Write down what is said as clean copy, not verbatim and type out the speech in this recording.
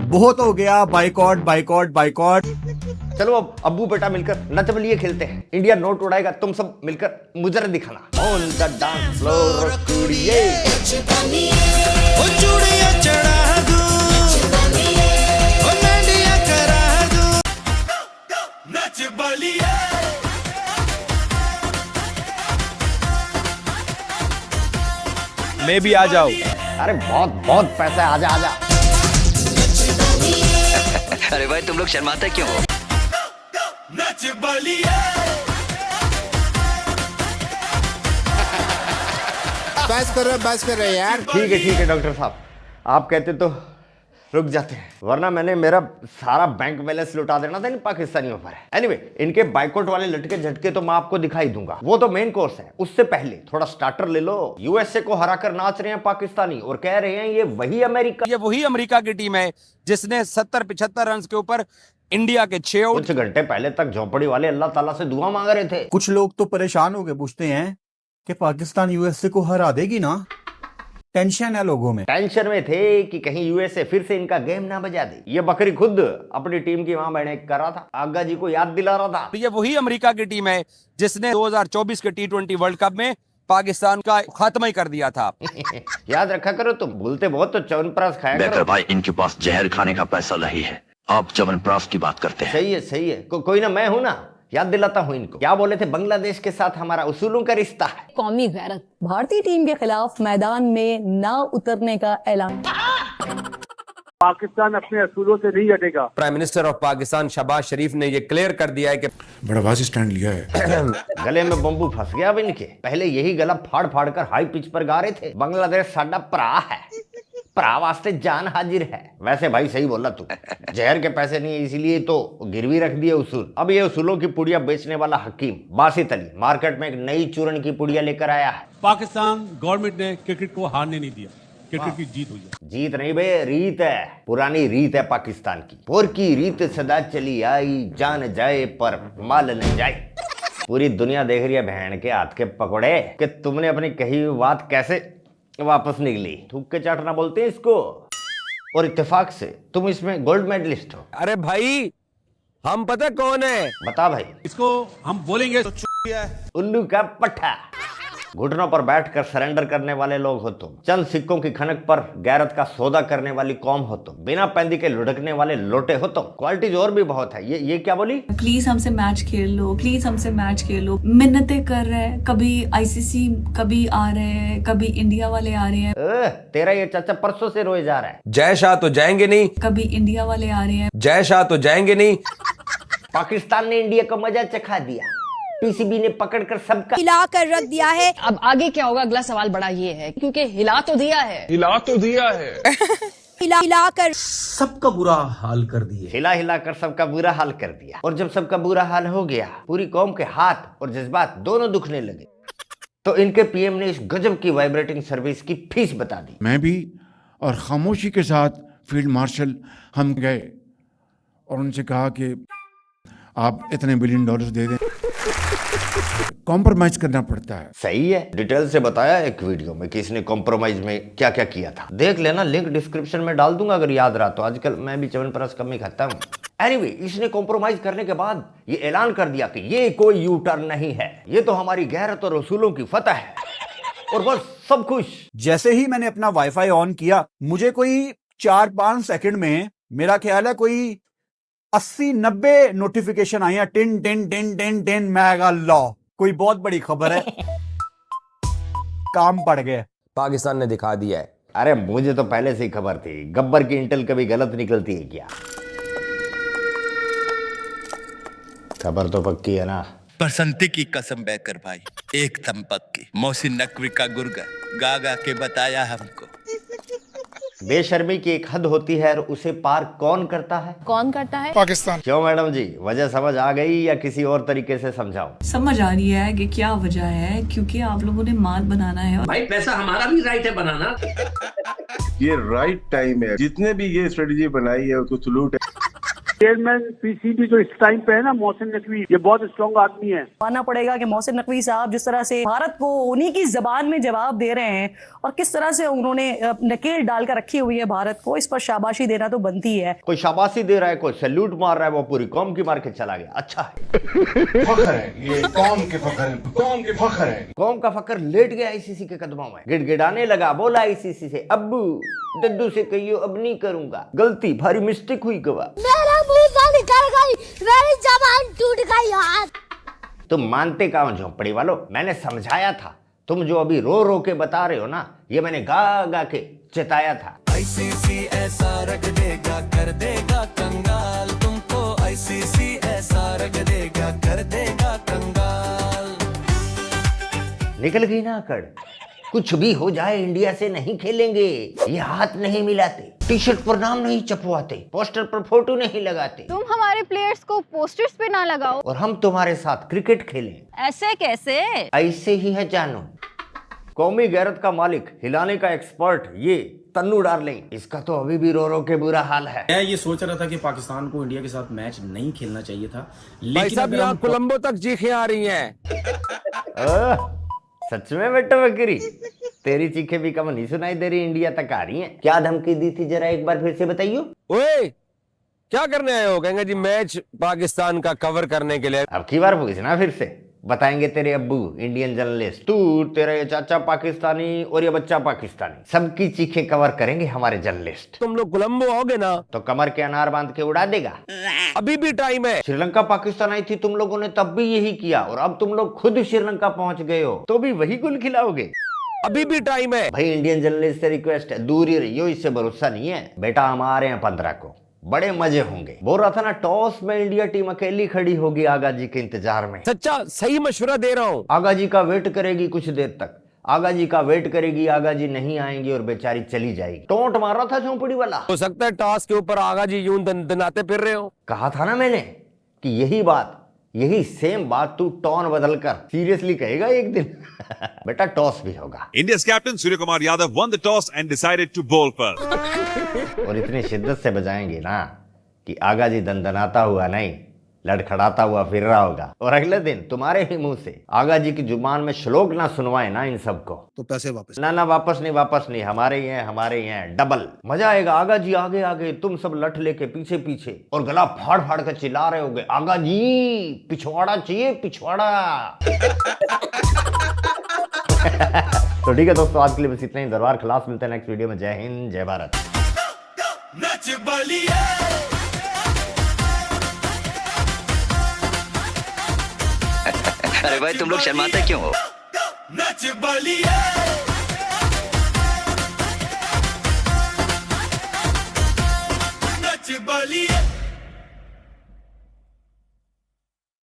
बहुत हो गया बाइकॉट बाइकॉट बाइकॉट। चलो अब अब्बू बेटा मिलकर नचबलिए खेलते हैं। इंडिया नोट उड़ाएगा, तुम सब मिलकर मुजर दिखाना। ऑन द डांस फ्लोर कुड़िए ओ चूड़िया चढ़ा दूं, ओ नंदिया करा दूं, नच बलिए। मैं भी आ जाऊं। अरे बहुत बहुत पैसा है, आजा आजा। अरे भाई तुम लोग शर्माते क्यों हो? नच बलिए। बस कर रहे यार। ठीक है डॉक्टर साहब, आप कहते तो रुक जाते हैं, वरना मैंने मेरा सारा बैंक बैलेंस लुटा देना था इन पाकिस्तानियों पर। एनीवे, इनके बाइकआउट वाले लटके झटके तो मैं आपको दिखाई दूंगा, वो तो मेन कोर्स है। उससे पहले थोड़ा स्टार्टर ले लो। यूएसए को हराकर नाच रहे हैं पाकिस्तानी और कह रहे हैं ये वही अमेरिका की टीम है जिसने 70-75 रन के ऊपर इंडिया के 6 आउट। कुछ घंटे पहले तक झोपड़ी वाले अल्लाह ताला से दुआ मांग रहे थे। कुछ लोग तो परेशान होकर पूछते हैं कि पाकिस्तान यूएसए को हरा देगी ना। टेंशन है लोगों में। टेंशन में थे कि कहीं यूएसए फिर से इनका गेम ना बजा दे। ये बकरी खुद अपनी टीम की वहां बैठे कर रहा था, आगा जी को याद दिला रहा था। ये वही अमेरिका की टीम है जिसने 2024 के T20 वर्ल्ड कप में पाकिस्तान का खात्मा ही कर दिया था। याद रखा करो, तुम भूलते बहुत तो च्यवनप्राश खाया करो। भाई इनके पास जहर खाने का पैसा नहीं है, आप च्यवनप्राश की बात करते हैं। सही है। कोई ना, मैं हूं ना, याद दिलाता हूं इनको। क्या बोले थे? बांग्लादेश के साथ हमारा उसूलों का रिश्ता है। कौमी गैरत। भारतीय टीम के खिलाफ मैदान में ना उतरने का ऐलान। पाकिस्तान अपने असूलों से नहीं हटेगा। Prime minister of Pakistan Shehbaz Sharif ने ये क्लियर कर दिया है कि बड़ा वाज़ स्टैंड लिया है। गले में बम्बू फंस गया अब इनके। पहले यही गला फाड़ फाड़ कर हाई पिच पर गा रहे थे, बांग्लादेश साडा भरा है, भरा वास्ते जान हाजिर है। वैसे भाई सही बोला तू, जहर के पैसे नहीं है इसीलिए तो गिरवी रख दिए उसूल। अब ये उसूलों की पुड़िया बेचने वाला हकीम बासित अली मार्केट में एक नई चूरन की पुड़िया लेकर आया है। पाकिस्तान गवर्नमेंट ने क्रिकेट को हारने नहीं दिया, क्रिकेट की जीत हुई है। जीत नहीं बे, रीत है, पुरानी रीत है पाकिस्तान की। पोर की रीत सदा चली आई, जान जाए पर माल न जाए। पूरी दुनिया देख रही है बहन के हाथ के पकौड़े कि तुमने अपनी कही हुई बात कैसे वापस निकली। थूक के चाटना बोलते हैं इसको। और इत्तेफाक से तुम इसमें गोल्ड मेडलिस्ट हो। अरे भाई हम पता कौन है? बता भाई। इसको हम बोलेंगे तो उल्लू का पट्टा। घुटनों पर बैठकर सरेंडर करने वाले लोग हो तुम। चंद सिक्कों की खनक पर गैरत का सौदा करने वाली कौम हो तुम। बिना पैंदी के लुढ़कने वाले लोटे हो तुम। क्वालिटीज और भी बहुत है। ये क्या बोली? प्लीज हमसे मैच खेल लो, प्लीज हमसे मैच खेल लो। मिन्नतें कर रहे हैं, कभी आईसीसी कभी आ रहे हैं, कभी इंडिया वाले आ रहे हैं। तेरा ये चाचा परसों से रोए जा रहा है। जय शाह तो जाएंगे नहीं, कभी इंडिया वाले आ रहे हैं। जय शाह तो जाएंगे नहीं। पाकिस्तान ने इंडिया का मजा चखा दिया। पीसीबी ने पकड़कर सबका हिला कर रख दिया है। अब आगे क्या होगा अगला सवाल बड़ा ये है, क्योंकि हिला तो दिया है हिला कर सबका बुरा हाल कर दिए। हिला कर सबका बुरा हाल कर दिया। और जब सबका बुरा हाल हो गया, पूरी कौम के हाथ और जज्बात दोनों दुखने लगे, तो इनके पीएम ने इस गजब की वाइब्रेटिंग सर्विस की फीस बता दी। मैं भी और खामोशी के साथ फील्ड मार्शल हम गए और उनसे कहा कि आप इतने $1 बिलियन दे दें। कॉम्प्रोमाइज करना पड़ता है। सही है, डिटेल से बताया एक वीडियो में कि इसने कॉम्प्रोमाइज में क्या क्या किया था। देख लेना, लिंक डिस्क्रिप्शन में डाल दूंगा अगर याद रहा तो। आजकल मैं भी च्यवनप्राश कम ही खाता हूँ। एनीवे, इसने कॉम्प्रोमाइज करने के बाद ये ऐलान कर दिया कि ये कोई यू टर्न नहीं है, ये तो हमारी गैरत और उसूलों की फतह है। और बस सब खुश। जैसे ही मैंने अपना वाईफाई ऑन किया, मुझे कोई 4-5 सेकंड में, मेरा ख्याल है कोई 80-90 नोटिफिकेशन आई हैं। Tin tin tin tin tin. मैं कहा लो, कोई बहुत बड़ी खबर है। काम पड़ गया। पाकिस्तान ने दिखा दिया है। अरे मुझे तो पहले से ही खबर थी, गब्बर की इंटेल कभी गलत निकलती है क्या? खबर तो पक्की है ना। बसंती की कसम बैकर भाई, एकदम पक्की। मोहसिन नकवी का गुर्गा गा गा के बताया हमको। बेशर्मी की एक हद होती है और उसे पार कौन करता है? कौन करता है? पाकिस्तान। क्यों मैडम जी, वजह समझ आ गई या किसी और तरीके से समझाओ? समझ आ रही है कि क्या वजह है, क्योंकि आप लोगों ने माल बनाना है। भाई पैसा हमारा भी राइट है बनाना। ये राइट टाइम है। जितने भी ये स्ट्रेटेजी बनाई है उसको सलूट है। चेयरमैन पीसीबी जो इस टाइम पे है ना, मोहसिन नकवी, ये बहुत स्ट्रॉन्ग आदमी है। मानना पड़ेगा कि मोहसिन नकवी साहब जिस तरह से भारत को उन्हीं की जबान में जवाब दे रहे हैं और किस तरह से उन्होंने नकेल डालकर रखी हुई है भारत को, इस पर शाबाशी देना तो बनती है। कोई शाबाशी दे रहा है, कोई सैल्यूट मार रहा है, वो पूरी कौम की मार के चला गया। अच्छा है, फख्र है, ये कौम के फख्र है, कौम के फख्र है। कौम का फकर लेट गया आईसीसी के कदमों में, गिड़गिड़ाने लगा, बोला आईसीसी से, अब्बू डड्डू से कहियो अब नहीं करूंगा, गलती भारी मिस्टेक हुई गवा, मेरा मुंह से निकल गई, मेरी जबान टूट गई यार। तुम मानते कहाँ हो झोंपड़ी वालों? मैंने समझाया था, तुम जो अभी रो रो के बता रहे हो ना, ये मैंने गा गा के चिताया था। आईसीसी ऐसा रख देगा, कर देगा कंगाल तुमको, आईसीसी ऐसा रख देगा, कर देगा कंगाल। निकल गई ना अकड़, कुछ भी हो जाए इंडिया से नहीं खेलेंगे, ये हाथ नहीं मिलाते, टी शर्ट पर नाम नहीं छपवाते, पोस्टर पर फोटो नहीं लगाते, तुम हमारे प्लेयर्स को पोस्टर्स पे ना लगाओ, और हम तुम्हारे साथ क्रिकेट खेलें। ऐसे कैसे? ऐसे ही है जानू। कौमी गैरत का मालिक, हिलाने का एक्सपर्ट, ये तन्नू डार्लिंग, इसका तो अभी भी रो रो के बुरा हाल है। मैं ये सोच रहा था कि पाकिस्तान को इंडिया के साथ मैच नहीं खेलना चाहिए था, लेकिन अब यहाँ कोलंबो तक चीखें आ रही हैं। सच में बेटा बकरी, तेरी चीखें भी कम नहीं सुनाई दे रही, इंडिया तक आ रही हैं। क्या धमकी दी थी, जरा एक बार फिर से बताइयो। ओए क्या करने आए हो? कहेंगे जी मैच पाकिस्तान का कवर करने के लिए। अब की बार पूछना फिर से, बताएंगे तेरे अब्बू इंडियन जर्नलिस्ट, तू, तेरा ये चाचा पाकिस्तानी और ये बच्चा पाकिस्तानी, सबकी चीखें कवर करेंगे हमारे जर्नलिस्ट। तुम लोग कोलंबो आओगे ना तो कमर के अनार बांध के उड़ा देगा। अभी भी टाइम है। श्रीलंका पाकिस्तान आई थी, तुम लोगों ने तब भी यही किया, और अब तुम लोग खुद श्रीलंका पहुंच गए हो तो भी वही गुल खिलाओगे। अभी भी टाइम है भाई, इंडियन जर्नलिस्ट से रिक्वेस्ट है, दूर ही रहियो, इससे भरोसा नहीं है। बेटा हम आ रहे हैं 15 को, बड़े मजे होंगे। बोल रहा था ना, टॉस में इंडिया टीम अकेली खड़ी होगी आगा जी के इंतजार में। सच्चा सही मशवरा दे रहा हूँ। आगा जी का वेट करेगी कुछ देर तक, आगा जी का वेट करेगी, आगा जी नहीं आएंगे और बेचारी चली जाएगी। टोंट मार रहा था झोंपड़ी वाला। हो सकता है टॉस के ऊपर आगा जी यूं दनाते फिर रहे हो। कहा था ना मैंने कि यही सेम बात तू टोन बदलकर सीरियसली कहेगा एक दिन। बेटा टॉस भी होगा। India's captain Surya Kumar Yadav won the toss and decided to bowl first. और इतनी शिद्दत से बजाएंगे ना कि आगा जी दनदनाता हुआ नहीं, लड़खड़ाता हुआ फिर रहा होगा, और अगले दिन तुम्हारे ही मुंह से आगा जी की जुबान में श्लोक ना सुनवाए ना इन सबको, तो पैसे वापस। ना वापस नहीं, हमारे ही हैं डबल। मजा आएगा। आगा जी आगे आगे, तुम सब लठ लेके पीछे पीछे, और गला फाड़ फाड़ कर चिल्ला रहे होगे, आगा जी पिछवाड़ा चाहिए, पिछवाड़ा। तो ठीक है दोस्तों, आज के लिए बस इतना ही। दरबार खलास, मिलते हैं नेक्स्ट वीडियो में। जय हिंद, जय भारत। अरे भाई तुम लोग शर्माते क्यों हो? नच बलिए, नच बलिए।